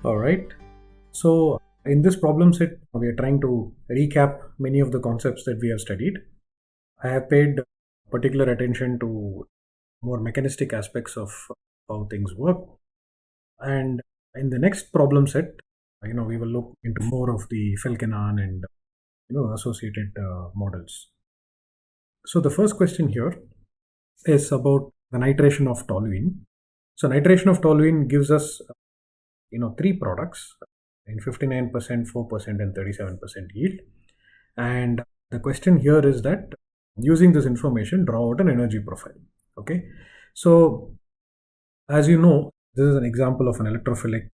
All right. So, in this problem set, we are trying to recap many of the concepts that we have studied. I have paid particular attention to more mechanistic aspects of how things work. And in the next problem set, we will look into more of the Felkenan and associated models. So the first question here is about the nitration of toluene. So nitration of toluene gives us three products in 59%, 4%, and 37% yield. And the question here is that using this information, draw out an energy profile. Okay, so as you know, this is an example of an electrophilic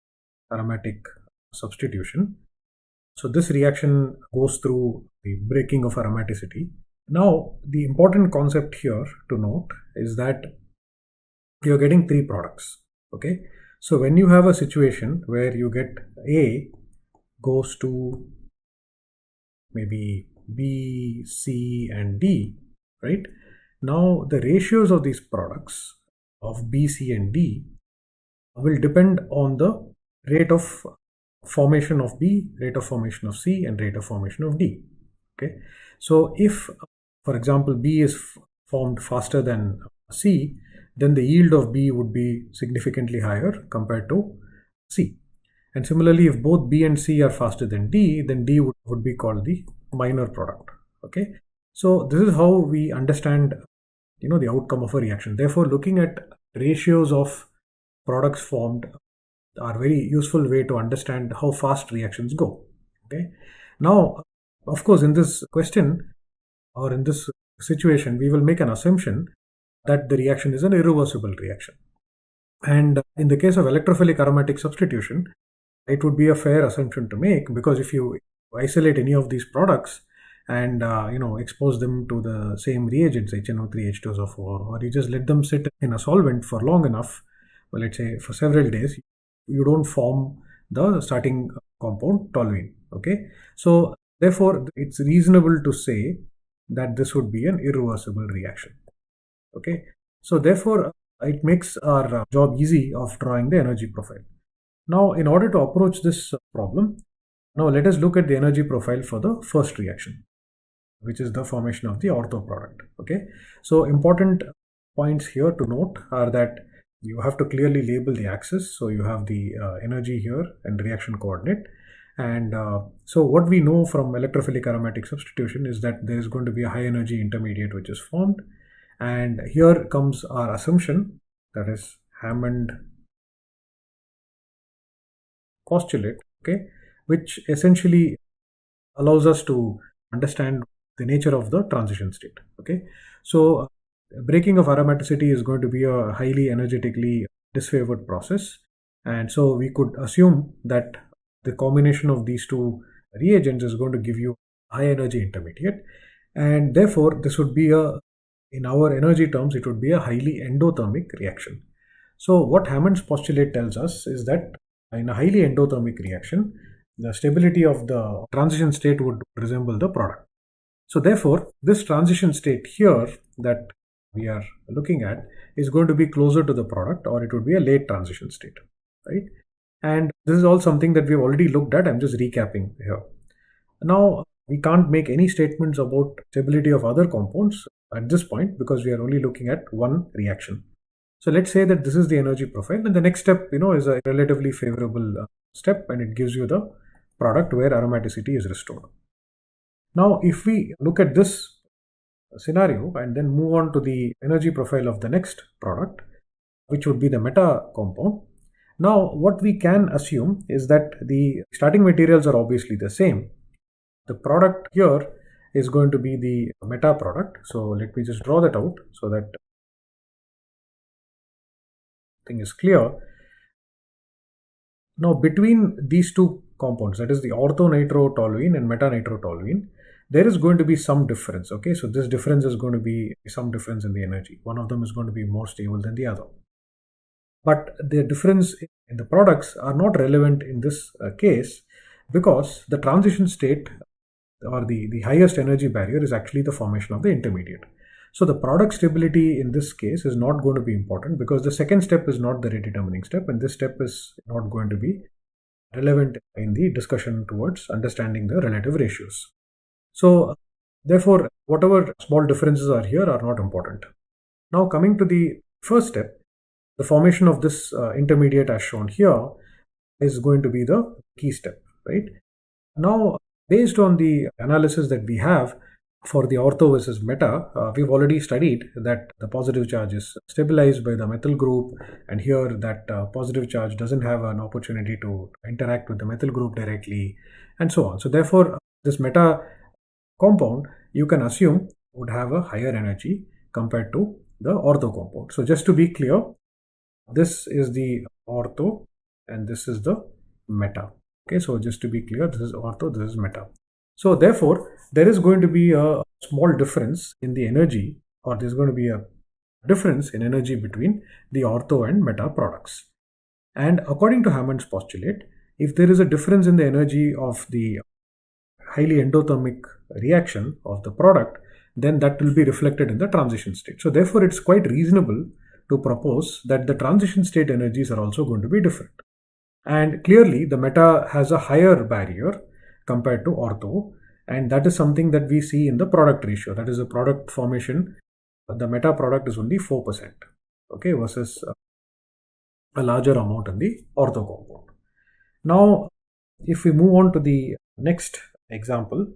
aromatic substitution. So this reaction goes through the breaking of aromaticity. Now, the important concept here to note is that you're getting three products. Okay, so when you have a situation where you get A goes to maybe B, C, and D, right? Now the ratios of these products of B, C, and D will depend on the rate of formation of B, rate of formation of C, and rate of formation of D. Okay, so if, for example, B is formed faster than C, then the yield of B would be significantly higher compared to C. And similarly, if both B and C are faster than D, then D would be called the minor product. Okay, so this is how we understand the outcome of a reaction. Therefore, looking at ratios of products formed are very useful way to understand how fast reactions go. Okay, now of course in this question or in this situation we will make an assumption that the reaction is an irreversible reaction, and in the case of electrophilic aromatic substitution it would be a fair assumption to make, because if you isolate any of these products and expose them to the same reagents, HNO3, H2SO4, or you just let them sit in a solvent for long enough, well, let's say for several days, you don't form the starting compound toluene. Okay, so therefore it's reasonable to say that this would be an irreversible reaction. Okay, so therefore it makes our job easy of drawing the energy profile. Now, in order to approach this problem, now let us look at the energy profile for the first reaction, which is the formation of the ortho product. Okay, so important points here to note are that you have to clearly label the axis. So you have the energy here and reaction coordinate. And so what we know from electrophilic aromatic substitution is that there is going to be a high energy intermediate which is formed. And here comes our assumption, that is Hammond postulate, okay, which essentially allows us to understand the nature of the transition state. Okay, so breaking of aromaticity is going to be a highly energetically disfavored process, and so we could assume that the combination of these two reagents is going to give you high energy intermediate, and therefore this would be in our energy terms, it would be a highly endothermic reaction. So what Hammond's postulate tells us is that in a highly endothermic reaction, the stability of the transition state would resemble the product. So therefore, this transition state here that we are looking at is going to be closer to the product, or it would be a late transition state, right? And this is all something that we've already looked at. I'm just recapping here. Now, we can't make any statements about stability of other compounds at this point because we are only looking at one reaction. So let's say that this is the energy profile, and the next step, is a relatively favorable step, and it gives you the product where aromaticity is restored. Now, if we look at this scenario and then move on to the energy profile of the next product, which would be the meta compound. Now, what we can assume is that the starting materials are obviously the same. The product here is going to be the meta product. So let me just draw that out so that thing is clear. Now, between these two compounds, that is the orthonitrotoluene and metanitrotoluene, there is going to be some difference. Okay, so this difference is going to be some difference in the energy. One of them is going to be more stable than the other. But the difference in the products are not relevant in this case, because the transition state or the highest energy barrier is actually the formation of the intermediate. So the product stability in this case is not going to be important, because the second step is not the rate determining step, and this step is not going to be relevant in the discussion towards understanding the relative ratios. So, therefore, whatever small differences are here are not important. Now, coming to the first step, the formation of this intermediate as shown here is going to be the key step, right? Now, based on the analysis that we have for the ortho versus meta, we've already studied that the positive charge is stabilized by the methyl group, and here that positive charge doesn't have an opportunity to interact with the methyl group directly, and so on. So, therefore, this meta compound you can assume would have a higher energy compared to the ortho compound. So, just to be clear, this is the ortho and this is the meta. Okay, so just to be clear, this is ortho, this is meta. So therefore, there is going to be a small difference in the energy, or there's going to be a difference in energy between the ortho and meta products. And according to Hammond's postulate, if there is a difference in the energy of the highly endothermic reaction of the product, then that will be reflected in the transition state. So therefore, it's quite reasonable to propose that the transition state energies are also going to be different. And clearly, the meta has a higher barrier compared to ortho, and that is something that we see in the product ratio. That is, the product formation, the meta product is only 4%, okay, versus a larger amount in the ortho compound. Now, if we move on to the next example,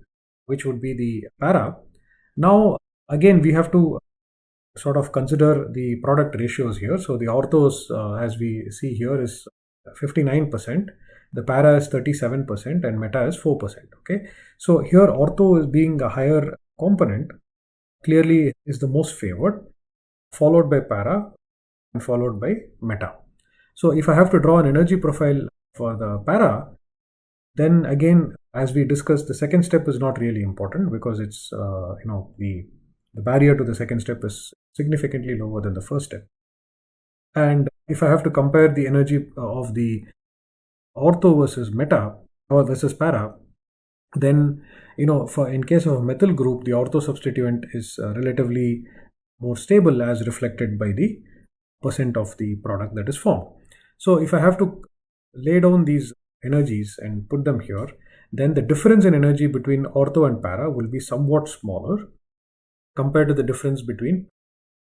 which would be the para, now again we have to sort of consider the product ratios here. So the orthos, as we see here, is 59%, the para is 37%, and meta is 4%. Okay, so here ortho is being a higher component, clearly is the most favored, followed by para and followed by meta. So if I have to draw an energy profile for the para, then again, as we discussed, the second step is not really important because it's the barrier to the second step is significantly lower than the first step. And if I have to compare the energy of the ortho versus meta or versus para, then for in case of a methyl group, the ortho substituent is relatively more stable as reflected by the percent of the product that is formed. So if I have to lay down these energies and put them here, then the difference in energy between ortho and para will be somewhat smaller compared to the difference between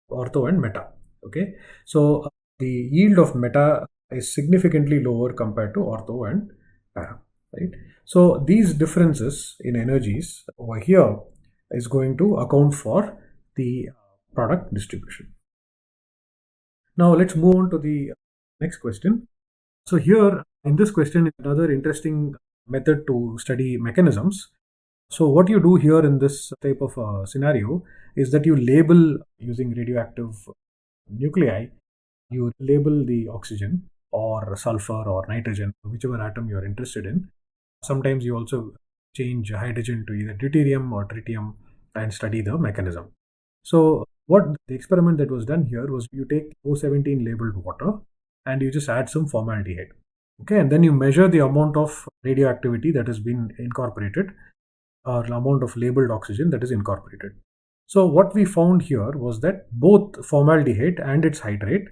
ortho and meta. Okay, so the yield of meta is significantly lower compared to ortho and para, right? So these differences in energies over here is going to account for the product distribution. Now let's move on to the next question. So here in this question is another interesting method to study mechanisms. So what you do here in this type of scenario is that you label using radioactive nuclei, you label the oxygen or sulfur or nitrogen, whichever atom you are interested in. Sometimes you also change hydrogen to either deuterium or tritium and study the mechanism. So what the experiment that was done here was you take O17 labeled water and you just add some formaldehyde. Okay, and then you measure the amount of radioactivity that has been incorporated or the amount of labeled oxygen that is incorporated. So what we found here was that both formaldehyde and its hydrate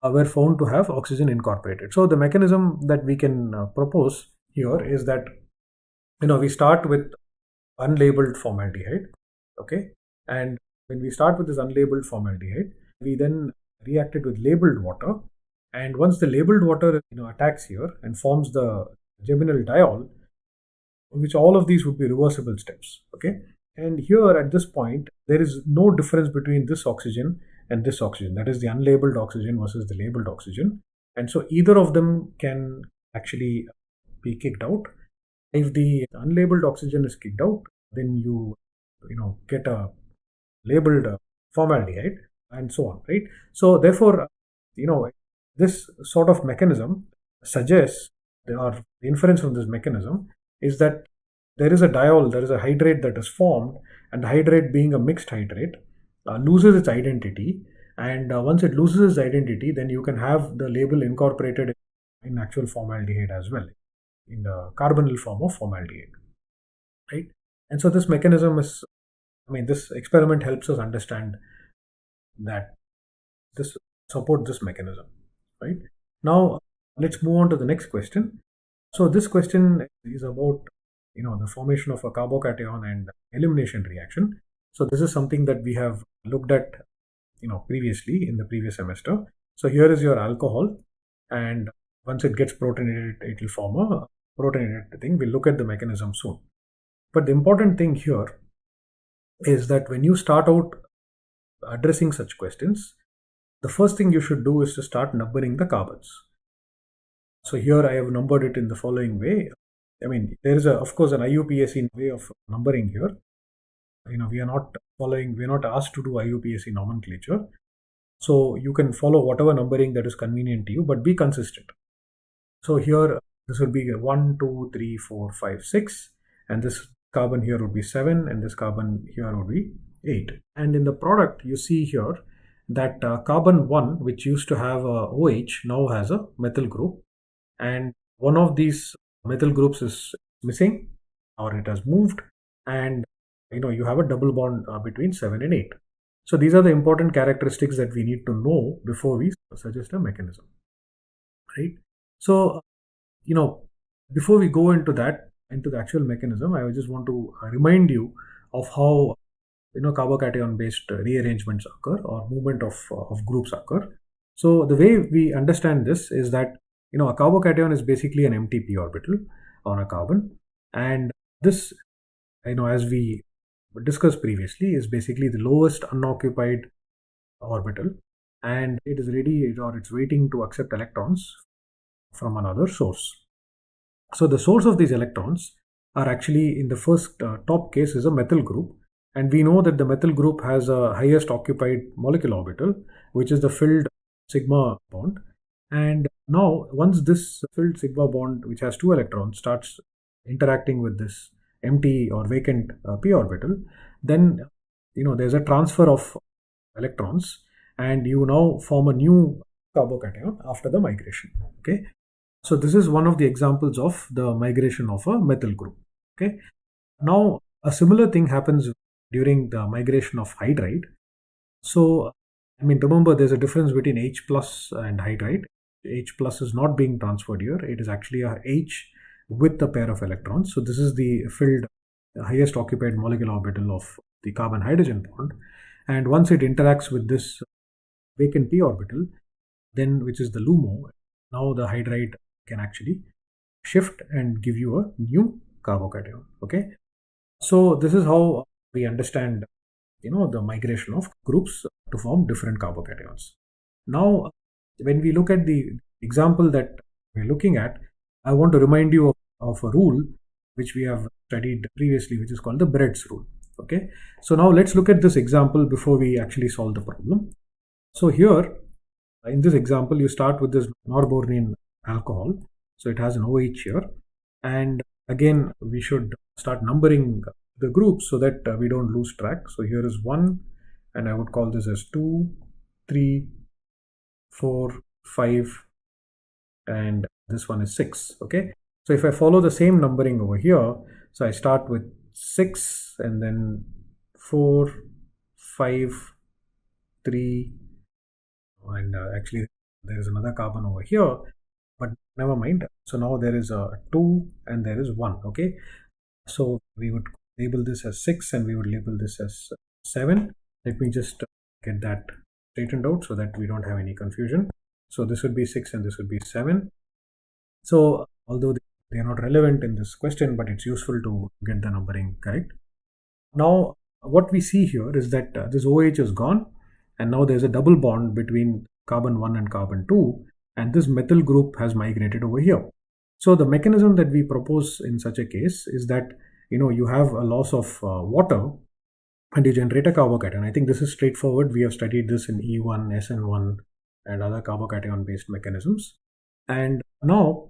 were found to have oxygen incorporated. So the mechanism that we can propose here is that we start with unlabeled formaldehyde, okay, and when we start with this unlabeled formaldehyde, we then react it with labeled water, and once the labeled water attacks here and forms the geminal diol, which all of these would be reversible steps, okay, and here at this point there is no difference between this oxygen and this oxygen, that is the unlabeled oxygen versus the labeled oxygen, and so either of them can actually be kicked out. If the unlabeled oxygen is kicked out, then you get a labeled formaldehyde and so on, right? So therefore, this sort of mechanism suggests, or the inference from this mechanism is that there is a diol, there is a hydrate that is formed, and the hydrate, being a mixed hydrate, loses its identity, and once it loses its identity, then you can have the label incorporated in actual formaldehyde as well, in the carbonyl form of formaldehyde, right? And so this mechanism is, this experiment helps us understand that this support this mechanism, right? Now let's move on to the next question. So this question is about the formation of a carbocation and elimination reaction. So this is something that we have looked at previously in the previous semester. So here is your alcohol, and once it gets protonated, it will form a protonated thing. We'll look at the mechanism soon. But the important thing here is that when you start out addressing such questions, the first thing you should do is to start numbering the carbons. So here I have numbered it in the following way. I mean, there is of course an IUPAC way of numbering here. We are not asked to do IUPAC nomenclature. So you can follow whatever numbering that is convenient to you, but be consistent. So here this will be 1, 2, 3, 4, 5, 6, and this carbon here would be 7, and this carbon here would be 8. And in the product, you see here that carbon 1, which used to have a OH, now has a methyl group, and one of these methyl groups is missing, or it has moved, and you have a double bond between 7 and 8. So these are the important characteristics that we need to know before we suggest a mechanism, right? So before we go into the actual mechanism, I just want to remind you of how carbocation based rearrangements occur, or movement of groups occur. So the way we understand this is that a carbocation is basically an empty p orbital on a carbon, and this as we discussed previously is basically the lowest unoccupied orbital, and it is ready, or it's waiting to accept electrons from another source. So the source of these electrons are actually, in the first top case, is a methyl group, and we know that the methyl group has a highest occupied molecular orbital, which is the filled sigma bond. And now once this filled sigma bond, which has 2 electrons, starts interacting with this empty or vacant p orbital, then there's a transfer of electrons, and you now form a new carbocation after the migration. Okay, so this is one of the examples of the migration of a methyl group. Okay, now a similar thing happens during the migration of hydride. So remember, there's a difference between H plus and hydride. H plus is not being transferred here. It is actually a H with a pair of electrons. So this is the filled highest occupied molecular orbital of the carbon hydrogen bond, and once it interacts with this vacant p orbital, then which is the LUMO, now the hydride can actually shift and give you a new carbocation. Okay, so this is how we understand the migration of groups to form different carbocations. Now when we look at the example that we're looking at, I want to remind you of a rule which we have studied previously, which is called the Bread's rule. Okay, so now let's look at this example before we actually solve the problem. So here in this example, you start with this norbornene alcohol, so it has an OH here, and again we should start numbering the groups so that we don't lose track. So here is 1, and I would call this as 2, 3, 4, 5, and this one is 6. Okay, so if I follow the same numbering over here, so I start with 6, and then 4, 5, 3, and actually there is another carbon over here, but never mind. So now there is a 2 and there is 1. Okay, so we would label this as 6 and we would label this as 7. Let me just get that straightened out so that we don't have any confusion. So this would be 6 and this would be 7. So although they are not relevant in this question, but it's useful to get the numbering correct. Now what we see here is that this OH is gone, and now there's a double bond between carbon 1 and carbon 2, and this methyl group has migrated over here. So the mechanism that we propose in such a case is that you have a loss of water, and you generate a carbocation. I think this is straightforward. We have studied this in E1, SN1, and other carbocation based mechanisms. And now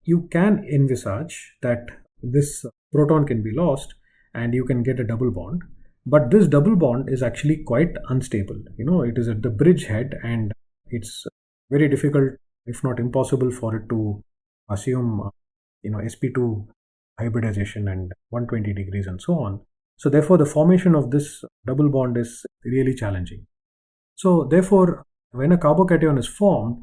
you can envisage that this proton can be lost and you can get a double bond, but this double bond is actually quite unstable. It is at the bridge head, and it's very difficult, if not impossible, for it to assume sp2 hybridization and 120 degrees and so on. So therefore the formation of this double bond is really challenging. So therefore when a carbocation is formed,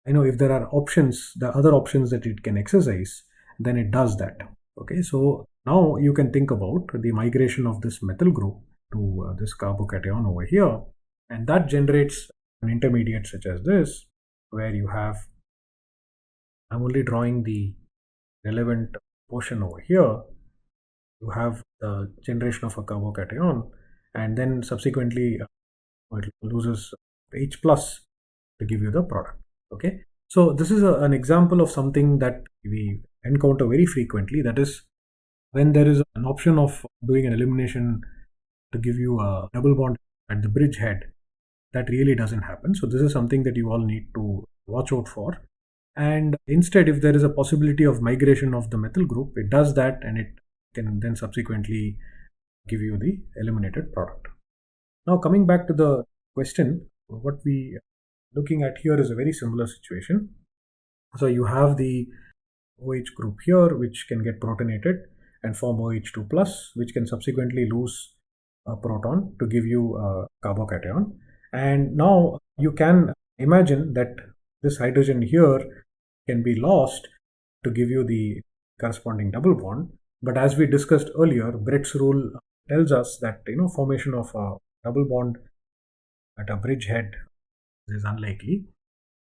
if there are options, the other options that it can exercise, then it does that. Okay, so now you can think about the migration of this methyl group to this carbocation over here, and that generates an intermediate such as this, where you have, I'm only drawing the relevant portion over here. You have the generation of a carbocation, and then subsequently it loses H plus to give you the product. Okay, so this is an example of something that we encounter very frequently. That is, when there is an option of doing an elimination to give you a double bond at the bridge head, that really doesn't happen. So this is something that you all need to watch out for. And instead, if there is a possibility of migration of the methyl group, it does that, and it can then subsequently give you the eliminated product. Now, coming back to the question, what we looking at here is a very similar situation. So you have the OH group here, which can get protonated and form OH2 plus, which can subsequently lose a proton to give you a carbocation. And now you can imagine that this hydrogen here can be lost to give you the corresponding double bond. But as we discussed earlier, Brett's rule tells us that formation of a double bond at a bridge head is unlikely,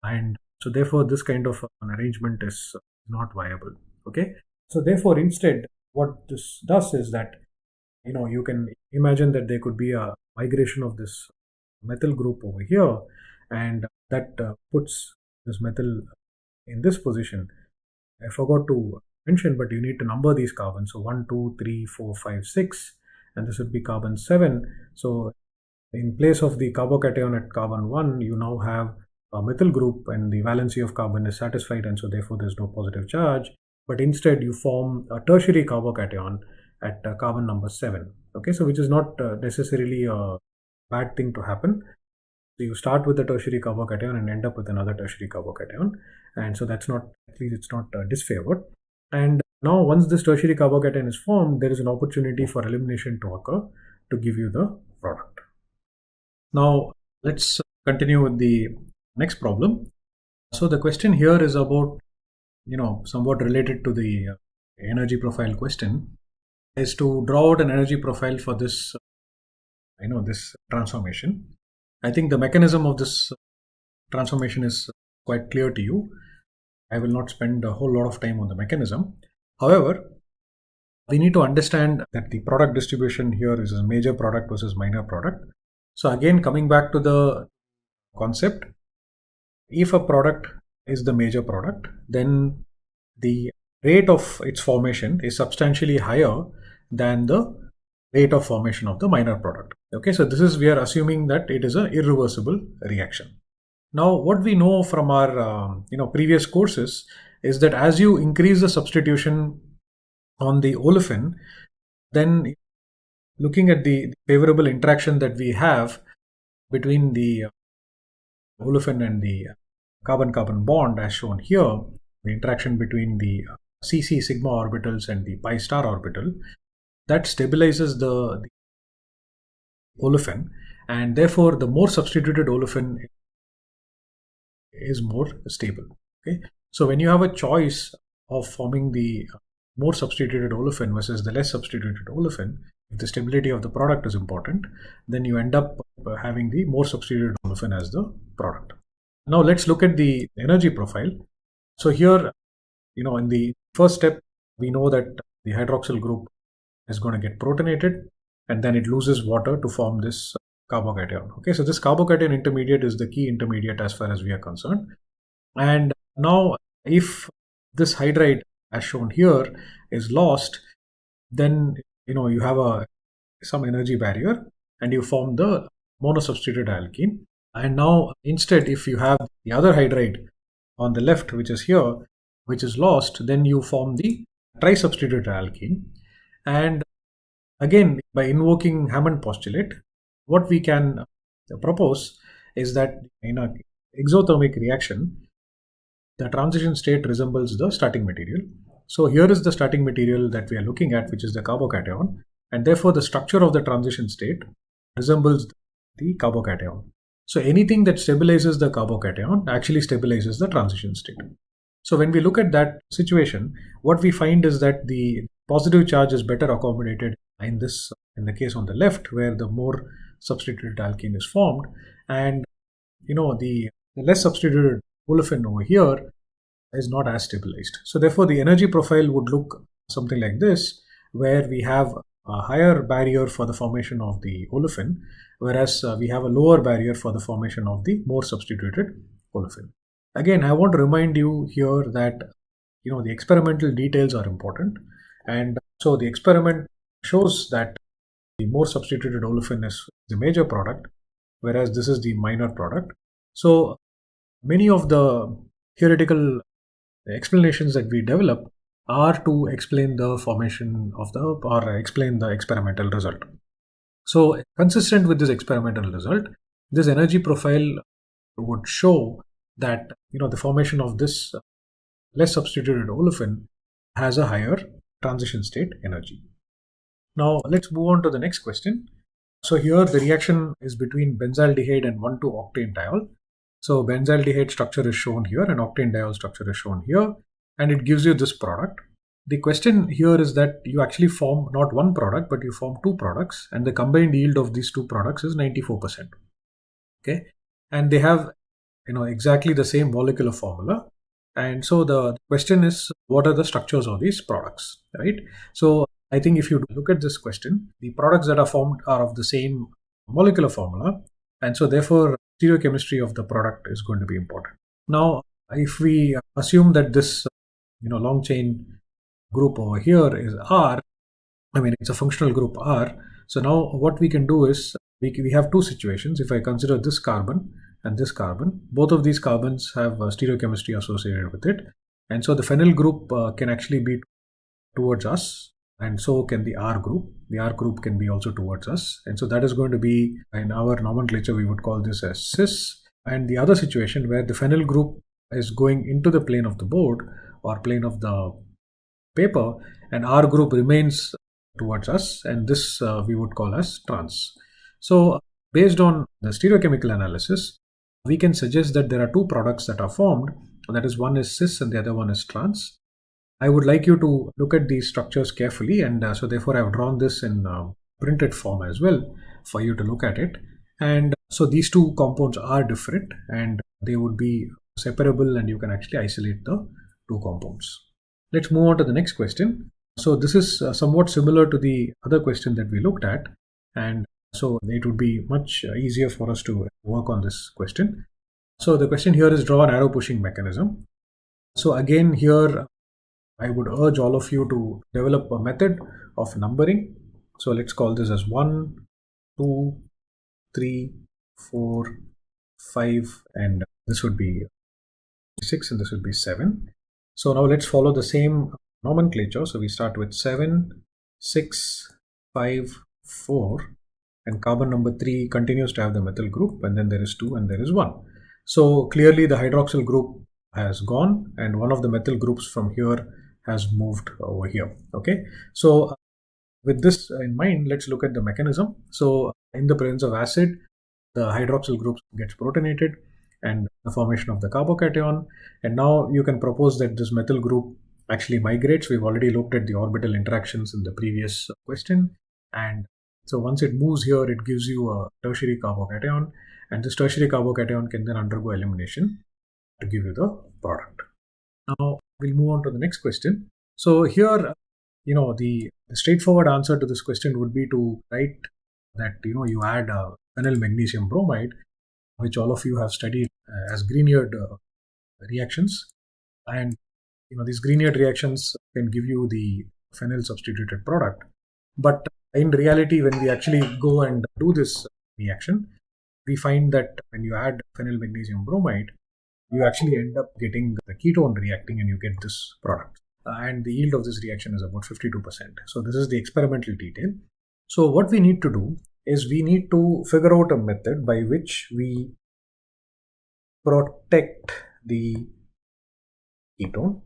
and so therefore this kind of an arrangement is not viable. Okay, so therefore instead what this does is that you can imagine that there could be a migration of this methyl group over here, and that puts this methyl in this position. I forgot to mention, but you need to number these carbons. So 1, 2, 3, 4, 5, 6, and this would be carbon 7. So in place of the carbocation at carbon 1, you now have a methyl group, and the valency of carbon is satisfied, and so therefore there's no positive charge. But instead you form a tertiary carbocation at carbon number 7. Okay, so which is not necessarily a bad thing to happen. So you start with the tertiary carbocation and end up with another tertiary carbocation, and so that's not, at least it's not disfavored. And now once this tertiary carbocation is formed, there is an opportunity for elimination to occur to give you the product. Now let's continue with the next problem. So the question here is about, somewhat related to the energy profile question, is to draw out an energy profile for this, this transformation. I think the mechanism of this transformation is quite clear to you. I will not spend a whole lot of time on the mechanism. However, we need to understand that the product distribution here is a major product versus minor product. So again, coming back to the concept, if a product is the major product, then the rate of its formation is substantially higher than the rate of formation of the minor product. Okay, so this is, we are assuming that it is an irreversible reaction. Now, what we know from our previous courses is that as you increase the substitution on the olefin, then looking at the favorable interaction that we have between the olefin and the carbon-carbon bond as shown here, the interaction between the CC sigma orbitals and the pi star orbital, that stabilizes the olefin, and therefore the more substituted olefin is more stable. Okay, so when you have a choice of forming the more substituted olefin versus the less substituted olefin, if the stability of the product is important, then you end up having the more substituted olefin as the product. Now let's look at the energy profile. So here, in the first step, we know that the hydroxyl group is going to get protonated, and then it loses water to form this carbocation. Okay, so this carbocation intermediate is the key intermediate as far as we are concerned. And now if this hydride as shown here is lost, then you have some energy barrier and you form the monosubstituted alkene. And now instead, if you have the other hydride on the left, which is here, which is lost, then you form the trisubstituted alkene. And again, by invoking Hammond postulate, what we can propose is that in an exothermic reaction, the transition state resembles the starting material. So here is the starting material that we are looking at, which is the carbocation, and therefore the structure of the transition state resembles the carbocation. So anything that stabilizes the carbocation actually stabilizes the transition state. So when we look at that situation, what we find is that the positive charge is better accommodated in the case on the left, where the more substituted alkene is formed, and the less substituted olefin over here is not as stabilized. So therefore the energy profile would look something like this, where we have a higher barrier for the formation of the olefin, whereas we have a lower barrier for the formation of the more substituted olefin. Again, I want to remind you here that the experimental details are important, and so the experiment shows that the more substituted olefin is the major product, whereas this is the minor product. So many of the theoretical explanations that we develop are to explain the formation of or explain the experimental result. So consistent with this experimental result, this energy profile would show that the formation of this less substituted olefin has a higher transition state energy. Now let's move on to the next question. So here the reaction is between benzaldehyde and 1,2-octane diol. So benzaldehyde structure is shown here and octane diol structure is shown here, and it gives you this product. The question here is that you actually form not one product, but you form two products, and the combined yield of these two products is 94%. Okay, and they have exactly the same molecular formula. And so the question is, what are the structures of these products, right? So I think if you look at this question, the products that are formed are of the same molecular formula, and so therefore stereochemistry of the product is going to be important. Now, if we assume that this long chain group over here is R, it's a functional group R. So now what we can do is we have two situations. If I consider this carbon and this carbon, both of these carbons have stereochemistry associated with it, and so the phenyl group can actually be towards us, and so can the R group. The R group can be also towards us, and so that is going to be, in our nomenclature, we would call this as cis. And the other situation where the phenyl group is going into the plane of the board or plane of the paper, and R group remains towards us, and this we would call as trans. So based on the stereochemical analysis, we can suggest that there are two products that are formed, that is, one is cis and the other one is trans. I would like you to look at these structures carefully, and so therefore I have drawn this in printed form as well for you to look at it. And so these two compounds are different and they would be separable, and you can actually isolate the two compounds. Let's move on to the next question. So this is somewhat similar to the other question that we looked at, and so it would be much easier for us to work on this question. So the question here is, draw an arrow pushing mechanism. So again here I would urge all of you to develop a method of numbering. So let's call this as 1, 2, 3, 4, 5, and this would be 6 and this would be 7. So now let's follow the same nomenclature. So we start with 7, 6, 5, 4, and carbon number 3 continues to have the methyl group, and then there is 2 and there is 1. So clearly the hydroxyl group has gone and one of the methyl groups from here has moved over here. Okay, so with this in mind, let's look at the mechanism. So in the presence of acid, the hydroxyl group gets protonated and the formation of the carbocation, and now you can propose that this methyl group actually migrates. We've already looked at the orbital interactions in the previous question, and so once it moves here, it gives you a tertiary carbocation, and this tertiary carbocation can then undergo elimination to give you the product. Now we'll move on to the next question. So here, the straightforward answer to this question would be to write that you add phenyl magnesium bromide, which all of you have studied as Grignard reactions, and these Grignard reactions can give you the phenyl substituted product. But in reality, when we actually go and do this reaction, we find that when you add phenyl magnesium bromide, you actually end up getting the ketone reacting and you get this product. And the yield of this reaction is about 52%. So this is the experimental detail. So what we need to do is we need to figure out a method by which we protect the ketone.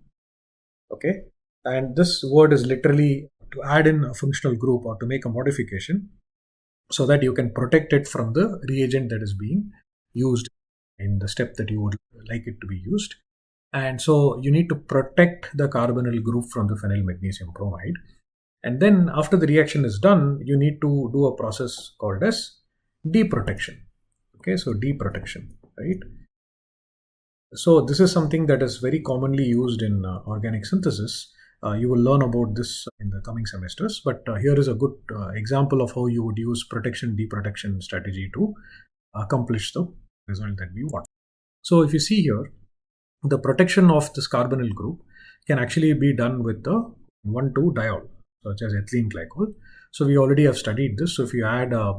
Okay, and this word is literally to add in a functional group or to make a modification so that you can protect it from the reagent that is being used in the step that you would like it to be used. And so you need to protect the carbonyl group from the phenyl magnesium bromide. And then after the reaction is done, you need to do a process called as deprotection. Okay, so deprotection, right? So this is something that is very commonly used in organic synthesis. You will learn about this in the coming semesters, but here is a good example of how you would use protection deprotection strategy to accomplish the result that we want. So if you see here, the protection of this carbonyl group can actually be done with the 1,2-diol, such as ethylene glycol. So we already have studied this. So if you add a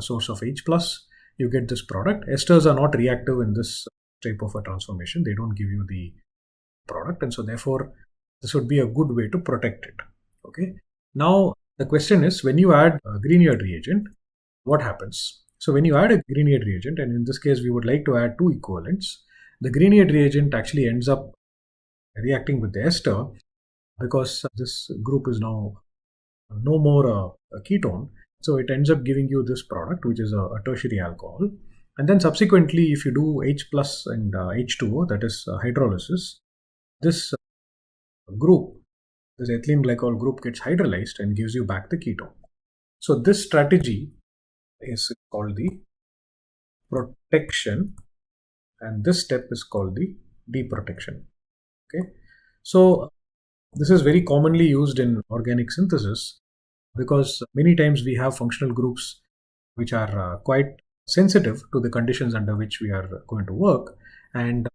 source of H plus, you get this product. Esters are not reactive in this type of a transformation. They don't give you the product, and so therefore this would be a good way to protect it. Okay. Now the question is, when you add a Grignard reagent, what happens? So when you add a Grignard reagent, and in this case we would like to add two equivalents, the Grignard reagent actually ends up reacting with the ester because this group is now no more a ketone. So it ends up giving you this product, which is a tertiary alcohol. And then subsequently, if you do H plus and H2O, that is hydrolysis, this group, this ethylene glycol group, gets hydrolyzed and gives you back the ketone. So this strategy is called the protection, and this step is called the deprotection. Okay, so this is very commonly used in organic synthesis because many times we have functional groups which are quite sensitive to the conditions under which we are going to work, and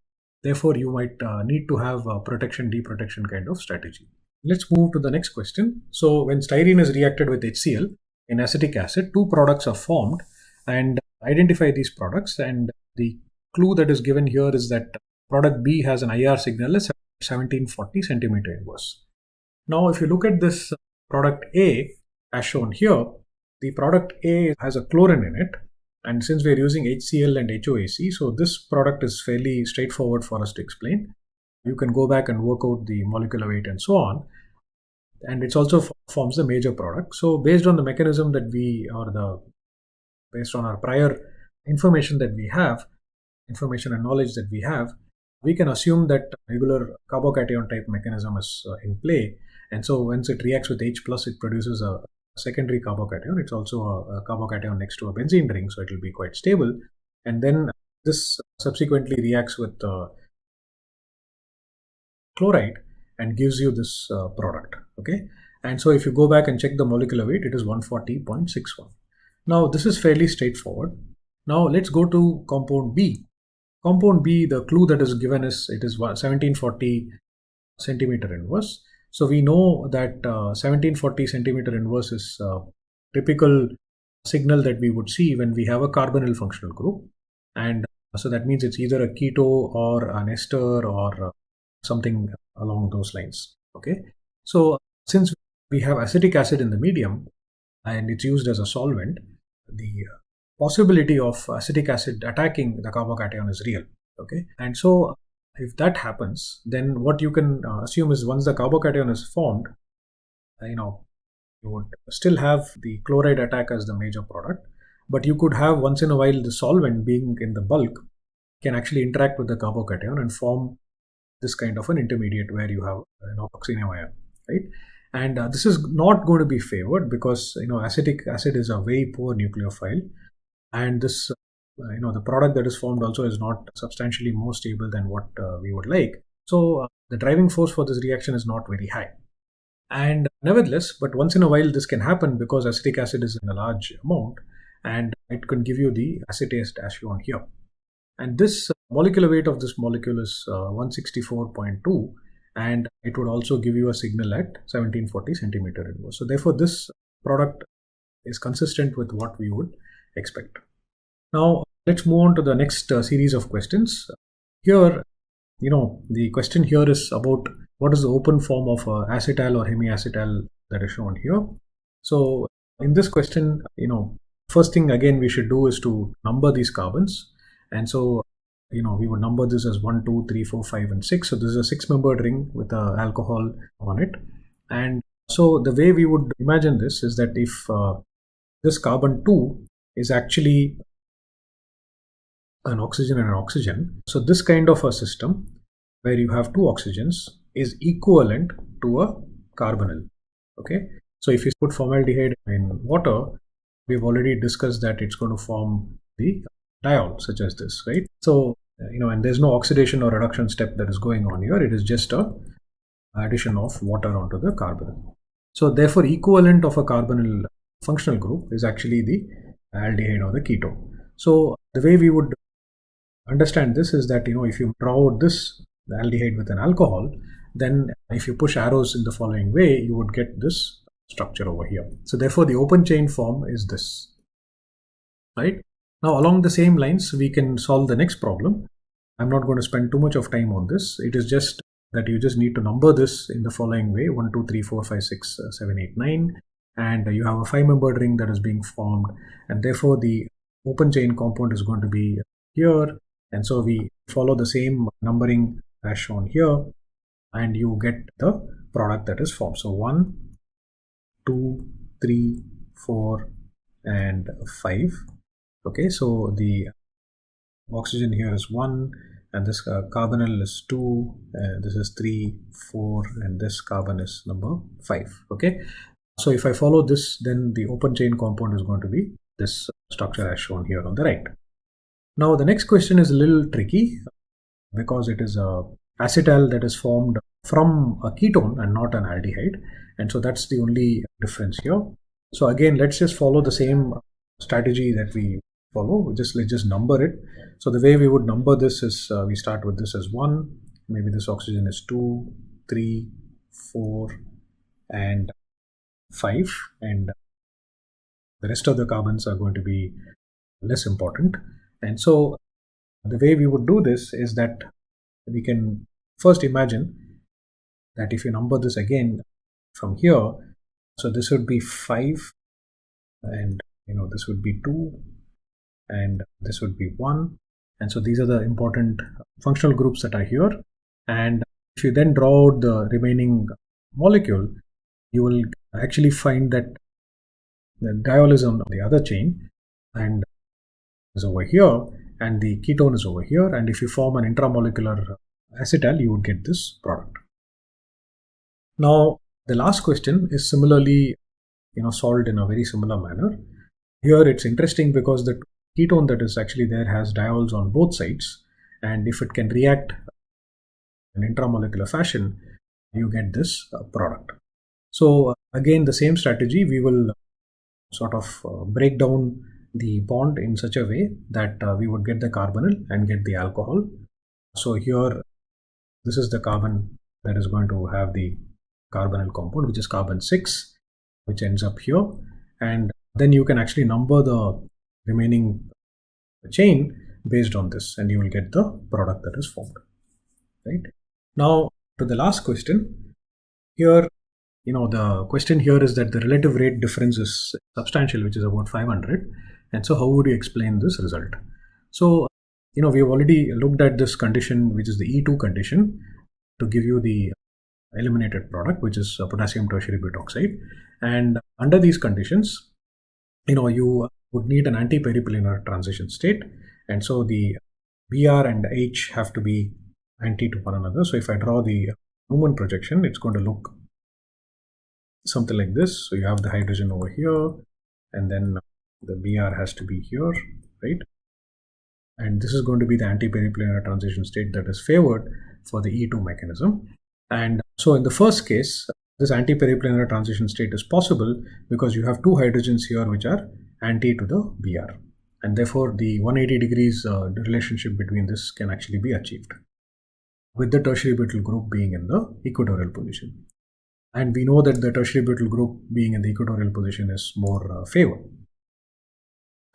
therefore you might need to have a protection deprotection kind of strategy. Let's move to the next question. So when styrene is reacted with HCl in acetic acid, two products are formed, and identify these products, and the clue that is given here is that product B has an IR signal as 1740 centimeter inverse. Now if you look at this product A as shown here, the product A has a chlorine in it, and since we are using HCl and HOAC, so this product is fairly straightforward for us to explain. You can go back and work out the molecular weight and so on, and it also forms the major product. So based on the mechanism that based on our prior information that we have, information and knowledge that we have, we can assume that regular carbocation type mechanism is in play, and so once it reacts with H plus, it produces a secondary carbocation. It's also a carbocation next to a benzene ring, so it will be quite stable, and then this subsequently reacts with chloride and gives you this product. Okay, and so if you go back and check the molecular weight, it is 140.61. Now this is fairly straightforward. Now let's go to compound B. Compound B, the clue that is given is it is 1740 centimeter inverse. So we know that 1740 centimeter inverse is a typical signal that we would see when we have a carbonyl functional group, and so that means it's either a keto or an ester or something along those lines. Okay, so since we have acetic acid in the medium and it's used as a solvent, the possibility of acetic acid attacking the carbocation is real. Okay, and so if that happens, then what you can assume is once the carbocation is formed, you would still have the chloride attack as the major product, but you could have once in a while the solvent being in the bulk can actually interact with the carbocation and form this kind of an intermediate where you have an oxygen ion, right? And this is not going to be favored because acetic acid is a very poor nucleophile, and this the product that is formed also is not substantially more stable than what we would like. So the driving force for this reaction is not very high. And nevertheless, but once in a while this can happen because acetic acid is in a large amount, and it can give you the acetase as shown here. And this molecular weight of this molecule is 164.2, and it would also give you a signal at 1740 centimeter inverse. So therefore this product is consistent with what we would expect. Now let's move on to the next series of questions. Here, the question here is about what is the open form of acetal or hemiacetal that is shown here. So in this question, first thing again we should do is to number these carbons, and so we would number this as 1, 2, 3, 4, 5, and 6. So this is a 6-membered ring with alcohol on it, and so the way we would imagine this is that if this carbon 2 is actually an oxygen and an oxygen. So this kind of a system where you have two oxygens is equivalent to a carbonyl. Okay, so if you put formaldehyde in water, we've already discussed that it's going to form the diol such as this, right? So and there's no oxidation or reduction step that is going on here. It is just a addition of water onto the carbonyl. So therefore, equivalent of a carbonyl functional group is actually the aldehyde or the ketone. So the way we would understand this is that if you draw out this aldehyde with an alcohol, then if you push arrows in the following way, you would get this structure over here. So therefore, the open chain form is this, right? Now, along the same lines, we can solve the next problem. I'm not going to spend too much of time on this. It is just that you just need to number this in the following way: 1, 2, 3, 4, 5, 6, 7, 8, 9, and you have a 5-membered ring that is being formed, and therefore the open chain compound is going to be here, and so we follow the same numbering as shown here, and you get the product that is formed. So 1, 2, 3, 4, and 5. Okay, so the oxygen here is 1, and this carbonyl is 2, this is 3, 4, and this carbon is number 5. Okay, so if I follow this, then the open chain compound is going to be this structure as shown here on the right. Now the next question is a little tricky because it is a acetal that is formed from a ketone and not an aldehyde, and so that's the only difference here. So again, let's just follow the same strategy that we follow. Let's just number it. So the way we would number this is we start with this as 1, maybe this oxygen is 2, 3, 4, and 5, and the rest of the carbons are going to be less important. And so the way we would do this is that we can first imagine that if you number this again from here, so this would be 5, and this would be 2, and this would be 1, and so these are the important functional groups that are here. And if you then draw out the remaining molecule, you will actually find that the diol is on the other chain and is over here, and the ketone is over here, and if you form an intramolecular acetal, you would get this product. Now the last question is similarly solved in a very similar manner. Here it's interesting because the ketone that is actually there has diols on both sides, and if it can react in intramolecular fashion, you get this product. So again, the same strategy, we will sort of break down the bond in such a way that we would get the carbonyl and get the alcohol. So here, this is the carbon that is going to have the carbonyl compound, which is carbon 6, which ends up here, and then you can actually number the remaining chain based on this, and you will get the product that is formed. Right now, to the last question here, the question here is that the relative rate difference is substantial, which is about 500, and so how would you explain this result? So we have already looked at this condition, which is the E2 condition, to give you the eliminated product, which is potassium tertiary butoxide, and under these conditions, you would need an anti-periplenar transition state, and so the Br and H have to be anti to one another. So if I draw the Newman projection, it's going to look something like this. So you have the hydrogen over here, and then the Br has to be here, right? And this is going to be the anti-periplenar transition state that is favored for the E2 mechanism. And so in the first case, this anti-periplenar transition state is possible because you have two hydrogens here which are anti to the Br, and therefore the 180 degrees relationship between this can actually be achieved with the tertiary butyl group being in the equatorial position. And we know that the tertiary butyl group being in the equatorial position is more favored.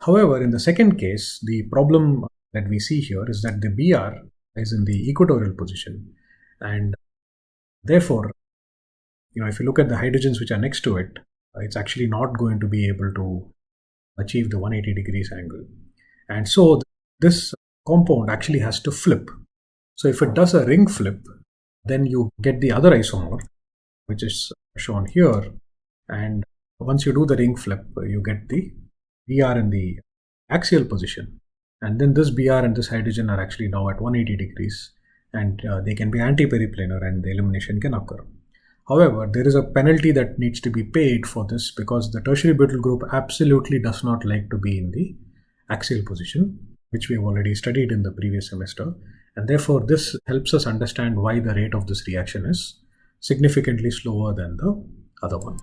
However, in the second case, the problem that we see here is that the Br is in the equatorial position, and therefore, if you look at the hydrogens which are next to it, it's actually not going to be able to achieve the 180 degrees angle. And so this compound actually has to flip. So if it does a ring flip, then you get the other isomer, which is shown here. And once you do the ring flip, you get the Br in the axial position. And then this Br and this hydrogen are actually now at 180 degrees, and they can be anti-periplanar and the elimination can occur. However, there is a penalty that needs to be paid for this because the tertiary butyl group absolutely does not like to be in the axial position, which we have already studied in the previous semester. And therefore, this helps us understand why the rate of this reaction is significantly slower than the other one.